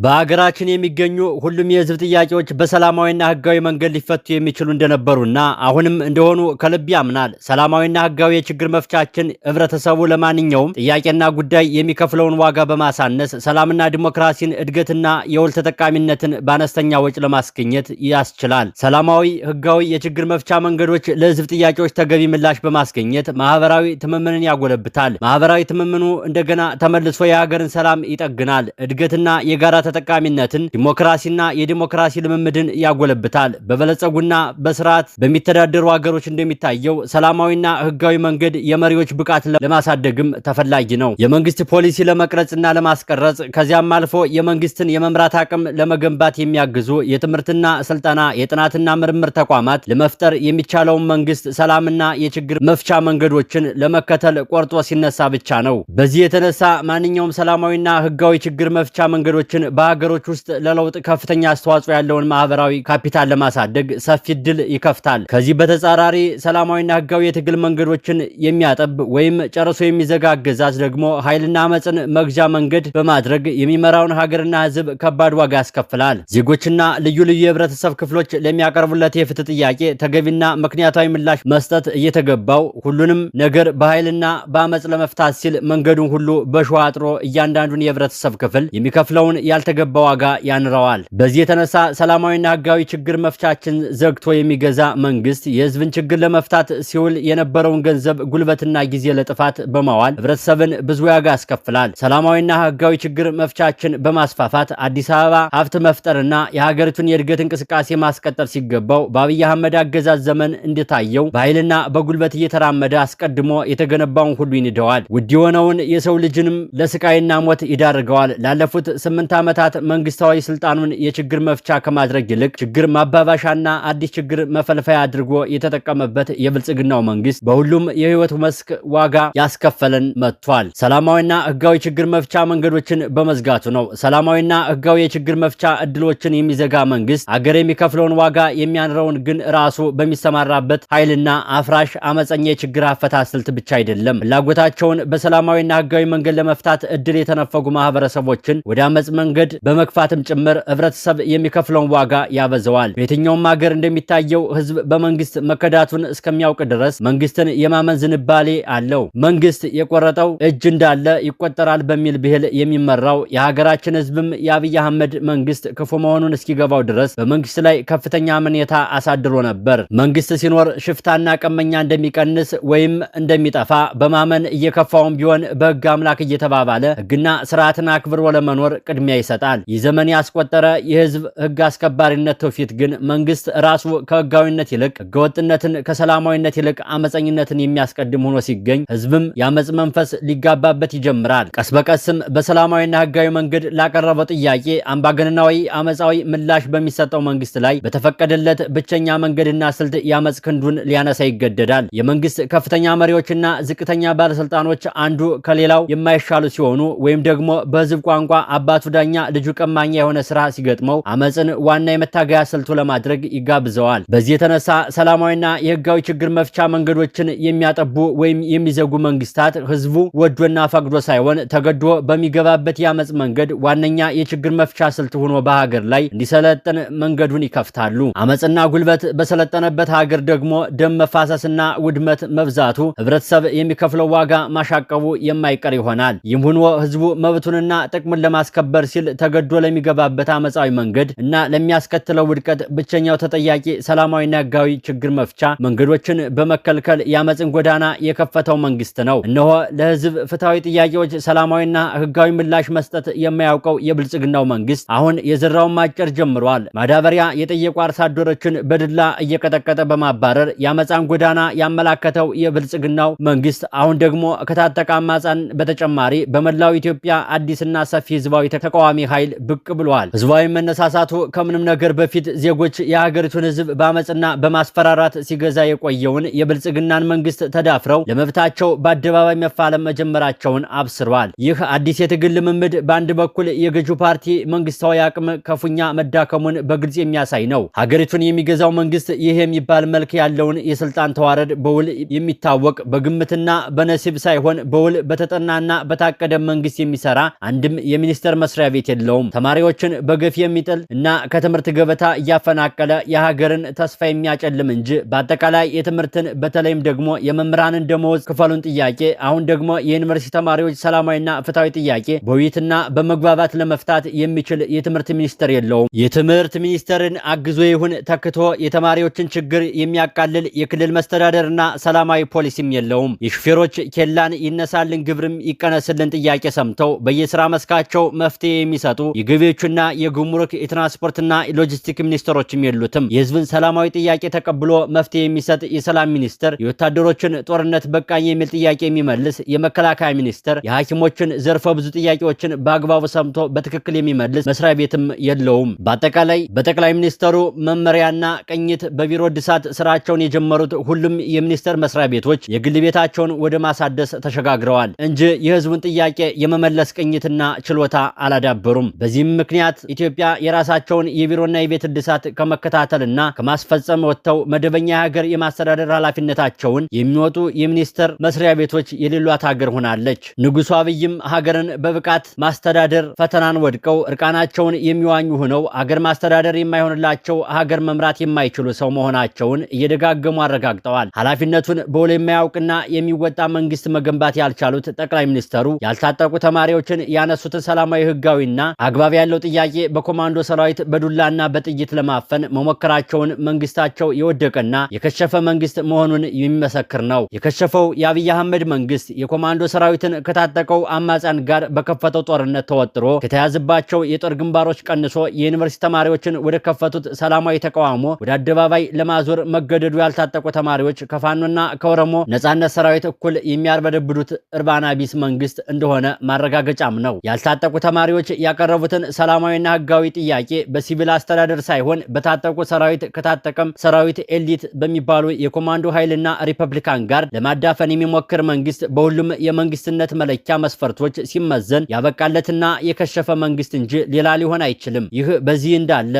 በአገራችን የሚገኙ ሁሉም የህዝብ ጥያቄዎች በሰላማዊና ህጋዊ መንገድ ሊፈቱ የሚችሉ እንደነበሩና አሁንም እንደሆኑ ከልብ ያምናል። ሰላማዊና ህጋዊ የችግር መፍቻችን ህብረተሰቡ ለማንኛውም ጥያቄና ጉዳይ የሚከፍለውን ዋጋ በማሳነስ ሰላምና ዲሞክራሲን፣ እድገትና የውል ተጠቃሚነትን በአነስተኛ ወጪ ለማስገኘት ያስችላል። ሰላማዊ ህጋዊ የችግር መፍቻ መንገዶች ለህዝብ ጥያቄዎች ተገቢ ምላሽ በማስገኘት ማህበራዊ ትምምንን ያጎለብታል። ማህበራዊ ትምምኑ እንደገና ተመልሶ የሀገርን ሰላም ይጠግናል። እድገትና የጋራ ተጠቃሚነትን፣ ዲሞክራሲና የዲሞክራሲ ልምምድን ያጎለብታል። በበለጸጉና በስርዓት በሚተዳደሩ ሀገሮች እንደሚታየው ሰላማዊና ህጋዊ መንገድ የመሪዎች ብቃት ለማሳደግም ተፈላጊ ነው። የመንግስት ፖሊሲ ለመቅረጽና ለማስቀረጽ ከዚያም አልፎ የመንግስትን የመምራት አቅም ለመገንባት የሚያግዙ የትምህርትና ስልጠና፣ የጥናትና ምርምር ተቋማት ለመፍጠር የሚቻለውን መንግስት ሰላምና የችግር መፍቻ መንገዶችን ለመከተል ቆርጦ ሲነሳ ብቻ ነው። በዚህ የተነሳ ማንኛውም ሰላማዊና ህጋዊ ችግር መፍቻ መንገዶችን በሀገሮች ውስጥ ለለውጥ ከፍተኛ አስተዋጽኦ ያለውን ማህበራዊ ካፒታል ለማሳደግ ሰፊ እድል ይከፍታል። ከዚህ በተጻራሪ ሰላማዊና ህጋዊ የትግል መንገዶችን የሚያጠብ ወይም ጨርሶ የሚዘጋ አገዛዝ ደግሞ ኃይልና አመፅን መግዣ መንገድ በማድረግ የሚመራውን ሀገርና ህዝብ ከባድ ዋጋ ያስከፍላል። ዜጎችና ልዩ ልዩ የህብረተሰብ ክፍሎች ለሚያቀርቡለት የፍትህ ጥያቄ ተገቢና ምክንያታዊ ምላሽ መስጠት እየተገባው ሁሉንም ነገር በኃይልና በአመፅ ለመፍታት ሲል መንገዱን ሁሉ በሸዋ አጥሮ እያንዳንዱን የህብረተሰብ ክፍል የሚከፍለውን ያልተገባ ዋጋ ያንረዋል። በዚህ የተነሳ ሰላማዊና ህጋዊ ችግር መፍቻችን ዘግቶ የሚገዛ መንግስት የህዝብን ችግር ለመፍታት ሲውል የነበረውን ገንዘብ፣ ጉልበትና ጊዜ ለጥፋት በማዋል ህብረተሰብን ብዙ ዋጋ ያስከፍላል። ሰላማዊና ህጋዊ ችግር መፍቻችን በማስፋፋት አዲስ አበባ ሀብት መፍጠርና የሀገሪቱን የእድገት እንቅስቃሴ ማስቀጠል ሲገባው በአብይ አህመድ አገዛዝ ዘመን እንደታየው በኃይልና በጉልበት እየተራመደ አስቀድሞ የተገነባውን ሁሉ ይንደዋል። ውድ የሆነውን የሰው ልጅንም ለስቃይና ሞት ይዳርገዋል። ላለፉት 8 ዓመታት መንግስታዊ ስልጣኑን የችግር መፍቻ ከማድረግ ይልቅ ችግር ማባባሻና አዲስ ችግር መፈልፈያ አድርጎ የተጠቀመበት የብልጽግናው መንግስት በሁሉም የህይወት መስክ ዋጋ ያስከፈለን መጥቷል። ሰላማዊና ህጋዊ ችግር መፍቻ መንገዶችን በመዝጋቱ ነው። ሰላማዊና ህጋዊ የችግር መፍቻ እድሎችን የሚዘጋ መንግስት አገር የሚከፍለውን ዋጋ የሚያንረውን ግን ራሱ በሚሰማራበት ኃይልና አፍራሽ አመፀኛ የችግር አፈታት ስልት ብቻ አይደለም። ፍላጎታቸውን በሰላማዊና ህጋዊ መንገድ ለመፍታት እድል የተነፈጉ ማህበረሰቦችን ወደ አመፅ መንገድ በመክፋትም ጭምር ህብረተሰብ የሚከፍለውን ዋጋ ያበዘዋል። በየትኛውም ሀገር እንደሚታየው ህዝብ በመንግስት መከዳቱን እስከሚያውቅ ድረስ መንግስትን የማመን ዝንባሌ አለው። መንግስት የቆረጠው እጅ እንዳለ ይቆጠራል በሚል ብሂል የሚመራው የሀገራችን ህዝብም የአብይ አህመድ መንግስት ክፉ መሆኑን እስኪገባው ድረስ በመንግስት ላይ ከፍተኛ አመኔታ አሳድሮ ነበር። መንግስት ሲኖር ሽፍታና ቀመኛ እንደሚቀንስ ወይም እንደሚጠፋ በማመን እየከፋውን ቢሆን በህግ አምላክ እየተባባለ ህግና ስርዓትን አክብሮ ለመኖር ቅድሚያ ይሰጣል። ይህ ዘመን ያስቆጠረ የህዝብ ህግ አስከባሪነት ትውፊት ግን መንግስት ራሱ ከህጋዊነት ይልቅ ህገወጥነትን፣ ከሰላማዊነት ይልቅ አመፀኝነትን የሚያስቀድም ሆኖ ሲገኝ ህዝብም የአመፅ መንፈስ ሊጋባበት ይጀምራል። ቀስ በቀስም በሰላማዊና ህጋዊ መንገድ ላቀረበው ጥያቄ አምባገነናዊ አመፃዊ ምላሽ በሚሰጠው መንግስት ላይ በተፈቀደለት ብቸኛ መንገድና ስልት የአመፅ ክንዱን ሊያነሳ ይገደዳል። የመንግስት ከፍተኛ መሪዎችና ዝቅተኛ ባለስልጣኖች አንዱ ከሌላው የማይሻሉ ሲሆኑ ወይም ደግሞ በህዝብ ቋንቋ አባቱ ዳኛ ልጁ ቀማኛ የሆነ ስራ ሲገጥመው አመፅን ዋና የመታገያ ስልቱ ለማድረግ ይጋብዘዋል። በዚህ የተነሳ ሰላማዊና የህጋዊ ችግር መፍቻ መንገዶችን የሚያጠቡ ወይም የሚዘጉ መንግስታት ህዝቡ ወዶና ፈቅዶ ሳይሆን ተገዶ በሚገባበት የአመፅ መንገድ ዋነኛ የችግር መፍቻ ስልት ሆኖ በሀገር ላይ እንዲሰለጥን መንገዱን ይከፍታሉ። አመፅና ጉልበት በሰለጠነበት ሀገር ደግሞ ደም መፋሰስና ውድመት መብዛቱ፣ ህብረተሰብ የሚከፍለው ዋጋ ማሻቀቡ የማይቀር ይሆናል። ይህም ሆኖ ህዝቡ መብቱንና ጥቅሙን ለማስከበር ሲል ተገዶ ለሚገባበት አመፃዊ መንገድ እና ለሚያስከትለው ውድቀት ብቸኛው ተጠያቂ ሰላማዊና ህጋዊ ችግር መፍቻ መንገዶችን በመከልከል የአመፅን ጎዳና የከፈተው መንግስት ነው። እነሆ ለህዝብ ፍትሃዊ ጥያቄዎች ሰላማዊና ህጋዊ ምላሽ መስጠት የማያውቀው የብልጽግናው መንግስት አሁን የዘራውን ማጨር ጀምሯል። ማዳበሪያ የጠየቁ አርሶ አደሮችን በድላ እየቀጠቀጠ በማባረር የአመፃን ጎዳና ያመላከተው የብልጽግናው መንግስት አሁን ደግሞ ከታጠቀ አማጻን በተጨማሪ በመላው ኢትዮጵያ አዲስና ሰፊ ህዝባዊ ተቃዋሚ ኃይል ብቅ ብሏል። ህዝባዊ መነሳሳቱ ከምንም ነገር በፊት ዜጎች የሀገሪቱን ህዝብ በአመፅና በማስፈራራት ሲገዛ የቆየውን የብልጽግናን መንግስት ተዳፍረው ለመብታቸው በአደባባይ መፋለም መጀመራቸውን አብስሯል። ይህ አዲስ የትግል ልምምድ በአንድ በኩል የገዢው ፓርቲ መንግስታዊ አቅም ከፉኛ መዳከሙን በግልጽ የሚያሳይ ነው። ሀገሪቱን የሚገዛው መንግስት ይህ የሚባል መልክ ያለውን የስልጣን ተዋረድ በውል የሚታወቅ በግምትና በነሲብ ሳይሆን በውል በተጠናና በታቀደ መንግስት የሚሰራ አንድም የሚኒስቴር መስሪያ ቤት የለውም። ተማሪዎችን በገፍ የሚጥል እና ከትምህርት ገበታ እያፈናቀለ የሀገርን ተስፋ የሚያጨልም እንጂ በአጠቃላይ የትምህርትን በተለይም ደግሞ የመምህራንን ደመወዝ ክፈሉን ጥያቄ አሁን ደግሞ የዩኒቨርሲቲ ተማሪዎች ሰላማዊና ፍትሃዊ ጥያቄ በውይይትና በመግባባት ለመፍታት የሚችል የትምህርት ሚኒስቴር የለውም። የትምህርት ሚኒስቴርን አግዞ ይሁን ተክቶ የተማሪዎችን ችግር የሚያቃልል የክልል መስተዳደርና ሰላማዊ ፖሊሲም የለውም። የሹፌሮች ኬላን ይነሳልን ግብርም ይቀነስልን ጥያቄ ሰምተው በየስራ መስካቸው መፍትሄ የሚሰጡ የገቢዎችና የጉምሩክ የትራንስፖርትና ሎጂስቲክ ሚኒስትሮችም የሉትም። የህዝብን ሰላማዊ ጥያቄ ተቀብሎ መፍትሄ የሚሰጥ የሰላም ሚኒስትር፣ የወታደሮችን ጦርነት በቃኝ የሚል ጥያቄ የሚመልስ የመከላከያ ሚኒስትር፣ የሐኪሞችን ዘርፈ ብዙ ጥያቄዎችን በአግባቡ ሰምቶ በትክክል የሚመልስ መስሪያ ቤትም የለውም። በአጠቃላይ በጠቅላይ ሚኒስትሩ መመሪያና ቅኝት በቢሮ እድሳት ስራቸውን የጀመሩት ሁሉም የሚኒስቴር መስሪያ ቤቶች የግል ቤታቸውን ወደ ማሳደስ ተሸጋግረዋል እንጂ የህዝቡን ጥያቄ የመመለስ ቅኝትና ችሎታ አላዳበሩም። በዚህም ምክንያት ኢትዮጵያ የራሳቸውን የቢሮና የቤት እድሳት ከመከታተልና ከማስፈጸም ወጥተው መደበኛ የሀገር የማስተዳደር ኃላፊነታቸውን የሚወጡ የሚኒስቴር መስሪያ ቤቶች የሌሏት ሀገር ሆናለች። ንጉሱ አብይም ሀገርን በብቃት ማስተዳደር ፈተናን ወድቀው እርቃናቸውን የሚዋኙ ሆነው ሀገር ማስተዳደር የማይሆንላቸው ሀገር መምራት የማይችሉ ሰው መሆናቸውን እየደጋገሙ አረጋግጠዋል። ኃላፊነቱን በውል የማያውቅና የሚወጣ መንግስት መገንባት ያልቻሉት ጠቅላይ ሚኒስተሩ ያልታጠቁ ተማሪዎችን ያነሱትን ሰላማዊ ህጋዊና አግባብ ያለው ጥያቄ በኮማንዶ ሰራዊት በዱላና በጥይት ለማፈን መሞከራቸውን መንግስታቸው የወደቀና የከሸፈ መንግስት መሆኑን የሚመሰክር ነው። የከሸፈው የአብይ አህመድ መንግስት የኮማንዶ ሰራዊትን ከታጠቀው አማጻን ጋር በከፈተው ጦርነት ተወጥሮ ከተያዘባቸው የጦር ግንባሮች ቀንሶ የዩኒቨርሲቲ ተማሪዎችን ወደ ከፈቱት ሰላማዊ ተቃውሞ ወደ አደባባይ ለማዞር መገደዱ ያልታጠቁ ተማሪዎች ከፋኖና ከኦሮሞ ነጻነት ሰራዊት እኩል የሚያርበደብዱት እርባና ቢስ መንግስት እንደሆነ ማረጋገጫም ነው። ያልታጠቁ ተማሪዎች ያቀረቡትን ሰላማዊና ህጋዊ ጥያቄ በሲቪል አስተዳደር ሳይሆን በታጠቁ ሰራዊት ከታጠቀም ሰራዊት ኤሊት በሚባሉ የኮማንዶ ኃይልና ሪፐብሊካን ጋር ለማዳፈን የሚሞክር መንግስት በሁሉም የመንግስትነት መለኪያ መስፈርቶች ሲመዘን ያበቃለትና የከሸፈ መንግስት እንጂ ሌላ ሊሆን አይችልም። ይህ በዚህ እንዳለ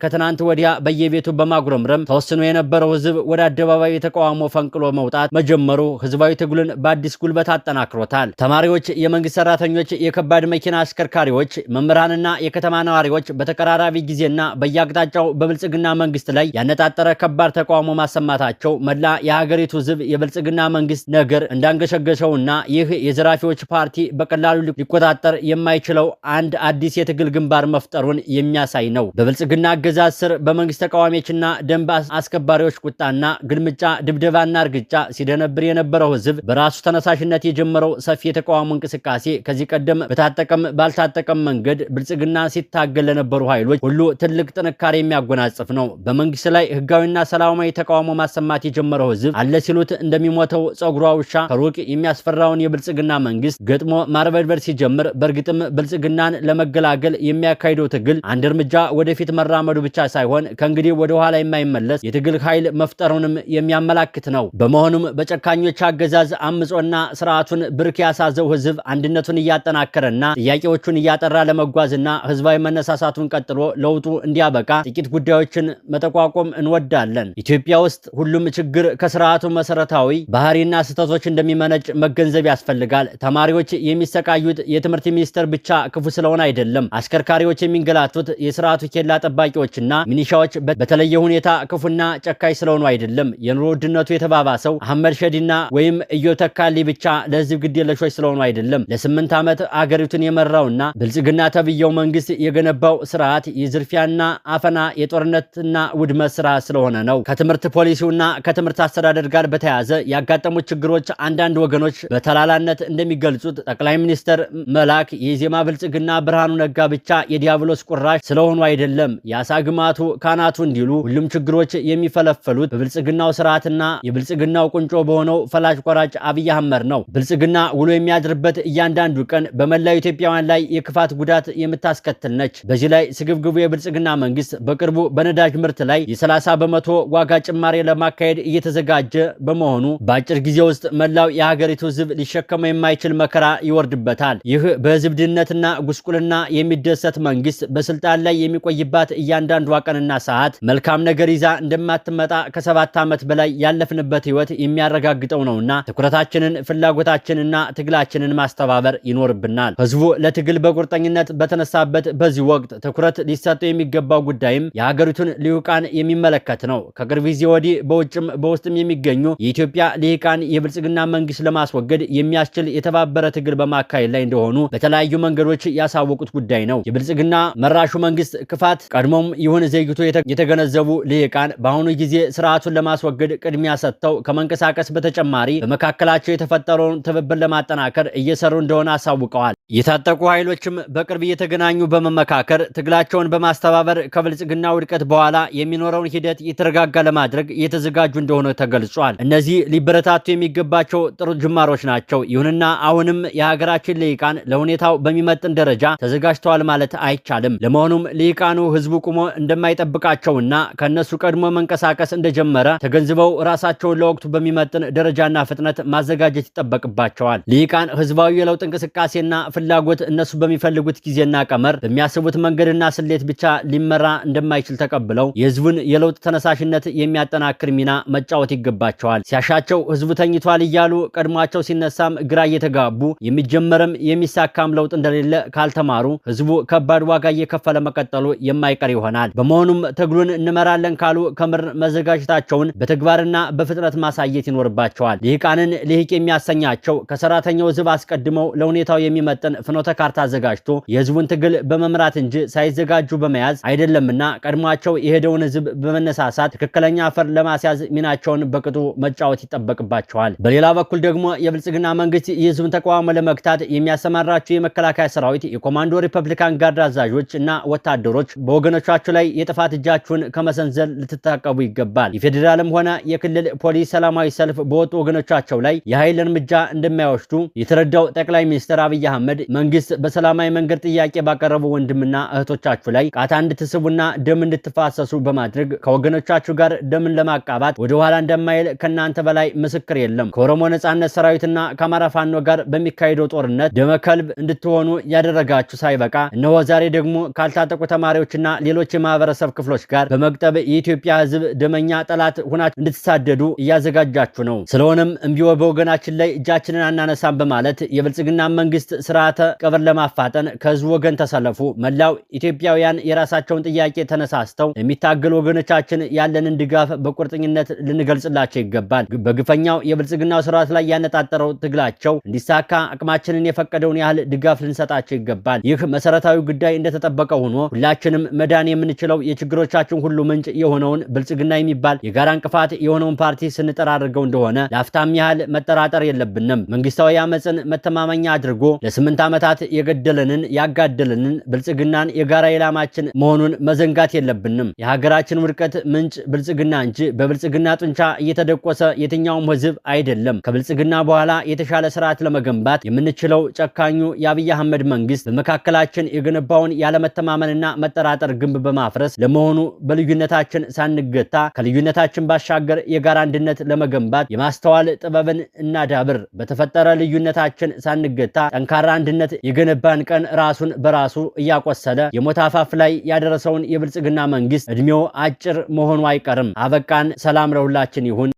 ከትናንት ወዲያ በየቤቱ በማጉረምረም ተወስኖ የነበረው ህዝብ ወደ አደባባይ የተቃውሞ ፈንቅሎ መውጣት መጀመሩ ህዝባዊ ትግሉን በአዲስ ጉልበት አጠናክሮታል። ተማሪዎች፣ የመንግስት ሰራተኞች፣ የከባድ መኪና አሽከርካሪዎች፣ መምህራንና የከተማ ነዋሪዎች በተቀራራቢ ጊዜና በየአቅጣጫው በብልጽግና መንግስት ላይ ያነጣጠረ ከባድ ተቃውሞ ማሰማታቸው መላ የሀገሪቱ ህዝብ የብልጽግና መንግስት ነገር እንዳንገሸገሸውና ይህ የዘራፊዎች ፓርቲ በቀላሉ ሊቆጣጠር የማይችለው አንድ አዲስ የትግል ግንባር መፍጠሩን የሚያሳይ ነው። በብልጽግና አገዛዝ ስር በመንግስት ተቃዋሚዎችና ደንብ አስከባሪዎች ቁጣና ግልምጫ፣ ድብደባና እርግጫ ሲደነብር የነበረው ህዝብ በራሱ ተነሳሽነት የጀመረው ሰፊ የተቃውሞ እንቅስቃሴ ከዚህ ቀደም በታጠቀም ባልታጠቀም መንገድ ብልጽግና ሲታገል ለነበሩ ኃይሎች ሁሉ ትልቅ ጥንካሬ የሚያጎናጽፍ ነው። በመንግስት ላይ ህጋዊና ሰላማዊ ተቃውሞ ማሰማት የጀመረው ህዝብ አለ ሲሉት እንደሚሞተው ጸጉሯ ውሻ ከሩቅ የሚያስፈራውን የብልጽግና መንግስት ገጥሞ ማርበድበድ ሲጀምር በእርግጥም ብልጽግናን ለመገላገል የሚያካሂደው ትግል አንድ እርምጃ ወደፊት መራመዱ ብቻ ሳይሆን ከእንግዲህ ወደ ኋላ የማይመለስ የትግል ኃይል መፍጠሩንም የሚያመላክት ነው። በመሆኑም በጨካኞች አገዛዝ አምጾና ስርዓቱን ብርክ ያሳዘው ህዝብ አንድነቱን እያጠናከረና ጥያቄዎቹን እያጠራ ለመጓዝና ህዝባዊ መነሳሳቱን ቀጥሎ ለውጡ እንዲያበቃ ጥቂት ጉዳዮችን መጠቋቆም እንወዳለን። ኢትዮጵያ ውስጥ ሁሉም ችግር ከስርዓቱ መሰረታዊ ባህሪና ስህተቶች እንደሚመነጭ መገንዘብ ያስፈልጋል። ተማሪዎች የሚሰቃዩት የትምህርት ሚኒስቴር ብቻ ክፉ ስለሆነ አይደለም። አሽከርካሪዎች የሚንገላቱት የስርዓቱ ኬላ ጠባቂዎችና ሚኒሻዎች በተለየ ሁኔታ ክፉና ጨካኝ ስለሆኑ አይደለም። የኑሮ ውድነቱ የተባባሰው አህመድ ሸዲና ወይም እዮተካሊ ብቻ ለህዝብ ግድ የለሾች ስለሆኑ አይደለም። ለ8 ዓመት አገሪቱን የመራውና ብልጽግና ተብየው መንግስት የገነባው ስርዓት የዝርፊያና አፈና የጦርነትና ውድመት ስርዓት ስለሆነ ነው። ከትምህርት ፖሊሲውና ከትምህርት አስተዳደር ጋር በተያያዘ ያጋጠሙት ችግሮች አንዳንድ ወገኖች በተላላነት እንደሚገልጹት ጠቅላይ ሚኒስትር መላክ የዜማ ብልጽግና ብርሃኑ ነጋ ብቻ የዲያብሎስ ቁራሽ ስለሆኑ አይደለም። የአሳ ግማቱ ካናቱ እንዲሉ ሁሉም ችግሮች የሚፈለፈሉት በብልጽግናው ስርዓትና የብልጽግናው ቁንጮ በሆነው ፈላጭ ቆራጭ አብይ አህመድ ነው። ብልጽግና ውሎ የሚያድርበት እያንዳንዱ ቀን በመላው ኢትዮጵያውያን ላይ የክፋት ጉዳት የምታስከትል ነች። በዚህ ላይ ስግብግቡ የብልጽግና መንግስት በቅርቡ በነዳጅ ምርት ላይ የ30 በመቶ ዋጋ ጭማሪ ለማካሄድ እየተዘጋጀ በመሆኑ በአጭር ጊዜ ውስጥ መላው የሀገሪቱ ህዝብ ሊሸከመው የማይችል መከራ ይወርድበታል። ይህ በህዝብ ድህነትና ጉስቁልና የሚደሰት መንግስት በስልጣን ላይ የሚቆይባት እያንዳንዷ ቀንና ሰዓት መልካም ነገር ይዛ እንደማትመጣ ከ7 ዓመት በላይ ያለፍንበት ህይወት የሚያረጋግጠው ነውና ትኩረታችንን፣ ፍላጎታችንና ትግላችንን ማስተባበር ይኖርብናል። ህዝቡ ለትግል በቁርጥ በቁርጠኝነት በተነሳበት በዚህ ወቅት ትኩረት ሊሰጠው የሚገባው ጉዳይም የሀገሪቱን ልሂቃን የሚመለከት ነው። ከቅርብ ጊዜ ወዲህ በውጭም በውስጥም የሚገኙ የኢትዮጵያ ልሂቃን የብልጽግና መንግስት ለማስወገድ የሚያስችል የተባበረ ትግል በማካሄድ ላይ እንደሆኑ በተለያዩ መንገዶች ያሳወቁት ጉዳይ ነው። የብልጽግና መራሹ መንግስት ክፋት ቀድሞም ይሁን ዘይግቶ የተገነዘቡ ልሂቃን በአሁኑ ጊዜ ስርዓቱን ለማስወገድ ቅድሚያ ሰጥተው ከመንቀሳቀስ በተጨማሪ በመካከላቸው የተፈጠረውን ትብብር ለማጠናከር እየሰሩ እንደሆነ አሳውቀዋል። የታጠቁ ኃይሎችም በቅርብ እየተገናኙ በመመካከር ትግላቸውን በማስተባበር ከብልጽግና ውድቀት በኋላ የሚኖረውን ሂደት የተረጋጋ ለማድረግ እየተዘጋጁ እንደሆነ ተገልጿል። እነዚህ ሊበረታቱ የሚገባቸው ጥሩ ጅማሮች ናቸው። ይሁንና አሁንም የሀገራችን ልሂቃን ለሁኔታው በሚመጥን ደረጃ ተዘጋጅተዋል ማለት አይቻልም። ለመሆኑም ልሂቃኑ ህዝቡ ቁሞ እንደማይጠብቃቸውና ከነሱ ቀድሞ መንቀሳቀስ እንደጀመረ ተገንዝበው ራሳቸውን ለወቅቱ በሚመጥን ደረጃና ፍጥነት ማዘጋጀት ይጠበቅባቸዋል። ልሂቃን ህዝባዊ የለውጥ እንቅስቃሴና ፍላጎት እነሱ በሚፈልጉት ጊዜና ቀመር በሚያስቡት መንገድና ስሌት ብቻ ሊመራ እንደማይችል ተቀብለው የህዝቡን የለውጥ ተነሳሽነት የሚያጠናክር ሚና መጫወት ይገባቸዋል። ሲያሻቸው ህዝቡ ተኝቷል እያሉ ቀድሟቸው ሲነሳም ግራ እየተጋቡ የሚጀመርም የሚሳካም ለውጥ እንደሌለ ካልተማሩ ህዝቡ ከባድ ዋጋ እየከፈለ መቀጠሉ የማይቀር ይሆናል። በመሆኑም ትግሉን እንመራለን ካሉ ከምር መዘጋጀታቸውን በተግባርና በፍጥነት ማሳየት ይኖርባቸዋል። ልሂቃንን ልሂቅ የሚያሰኛቸው ከሰራተኛው ህዝብ አስቀድመው ለሁኔታው የሚመጥን ፍኖተ ካርታ አዘጋጅቶ የህዝቡን ትግል በመምራት እንጂ ሳይዘጋጁ በመያዝ አይደለምና ቀድሟቸው የሄደውን ህዝብ በመነሳሳት ትክክለኛ አፈር ለማስያዝ ሚናቸውን በቅጡ መጫወት ይጠበቅባቸዋል። በሌላ በኩል ደግሞ የብልጽግና መንግስት የህዝቡን ተቃውሞ ለመግታት የሚያሰማራቸው የመከላከያ ሰራዊት፣ የኮማንዶ ሪፐብሊካን ጋርድ አዛዦች እና ወታደሮች በወገኖቻችሁ ላይ የጥፋት እጃችሁን ከመሰንዘር ልትታቀቡ ይገባል። የፌዴራልም ሆነ የክልል ፖሊስ ሰላማዊ ሰልፍ በወጡ ወገኖቻቸው ላይ የኃይል እርምጃ እንደማይወስዱ የተረዳው ጠቅላይ ሚኒስትር አብይ አህመድ መንግስት በሰላማዊ መንገድ ጥያቄ ባቀረቡ ወንድምና እህቶቻችሁ ላይ ቃታ እንድትስቡና ደም እንድትፋሰሱ በማድረግ ከወገኖቻችሁ ጋር ደምን ለማቃባት ወደ ኋላ እንደማይል ከናንተ በላይ ምስክር የለም። ከኦሮሞ ነጻነት ሰራዊትና ከአማራ ፋኖ ጋር በሚካሄደው ጦርነት ደመከልብ እንድትሆኑ ያደረጋችሁ ሳይበቃ እነሆ ዛሬ ደግሞ ካልታጠቁ ተማሪዎችና ሌሎች የማህበረሰብ ክፍሎች ጋር በመቅጠብ የኢትዮጵያ ህዝብ ደመኛ ጠላት ሆናችሁ እንድትሳደዱ እያዘጋጃችሁ ነው። ስለሆነም እምቢዎ በወገናችን ላይ እጃችንን አናነሳም በማለት የብልጽግና መንግስት ስርዓተ ቀብር ለማፋጠን ከህዝቡ ወገን ተሰለፉ። መላው ኢትዮጵያውያን የራሳቸውን ጥያቄ ተነሳስተው የሚታገሉ ወገኖቻችን ያለንን ድጋፍ በቁርጠኝነት ልንገልጽላቸው ይገባል። በግፈኛው የብልጽግናው ስርዓት ላይ ያነጣጠረው ትግላቸው እንዲሳካ አቅማችንን የፈቀደውን ያህል ድጋፍ ልንሰጣቸው ይገባል። ይህ መሰረታዊ ጉዳይ እንደተጠበቀ ሆኖ ሁላችንም መዳን የምንችለው የችግሮቻችን ሁሉ ምንጭ የሆነውን ብልጽግና የሚባል የጋራ እንቅፋት የሆነውን ፓርቲ ስንጠራርገው እንደሆነ ለአፍታም ያህል መጠራጠር የለብንም። መንግስታዊ አመፅን መተማመኛ አድርጎ ለ8 ዓመታት የገደለንን ያጋደለንን ብልጽግናን የጋራ ኢላማችን መሆኑን መዘንጋት የለብንም። የሀገራችን ውድቀት ምንጭ ብልጽግና እንጂ በብልጽግና ጡንቻ እየተደቆሰ የትኛውም ህዝብ አይደለም። ከብልጽግና በኋላ የተሻለ ስርዓት ለመገንባት የምንችለው ጨካኙ የአብይ አህመድ መንግስት በመካከላችን የገነባውን ያለመተማመንና መጠራጠር ግንብ በማፍረስ ለመሆኑ በልዩነታችን ሳንገታ ከልዩነታችን ባሻገር የጋራ አንድነት ለመገንባት የማስተዋል ጥበብን እናዳብር። በተፈጠረ ልዩነታችን ሳንገታ ጠንካራ አንድነት የገነባን ቀን ራሱን በራሱ እያቆሰለ የሞት አፋፍ ላይ ያደረሰውን የብልጽግና መንግስት እድሜው አጭር መሆኑ አይቀርም። አበቃን። ሰላም ለሁላችን ይሁን።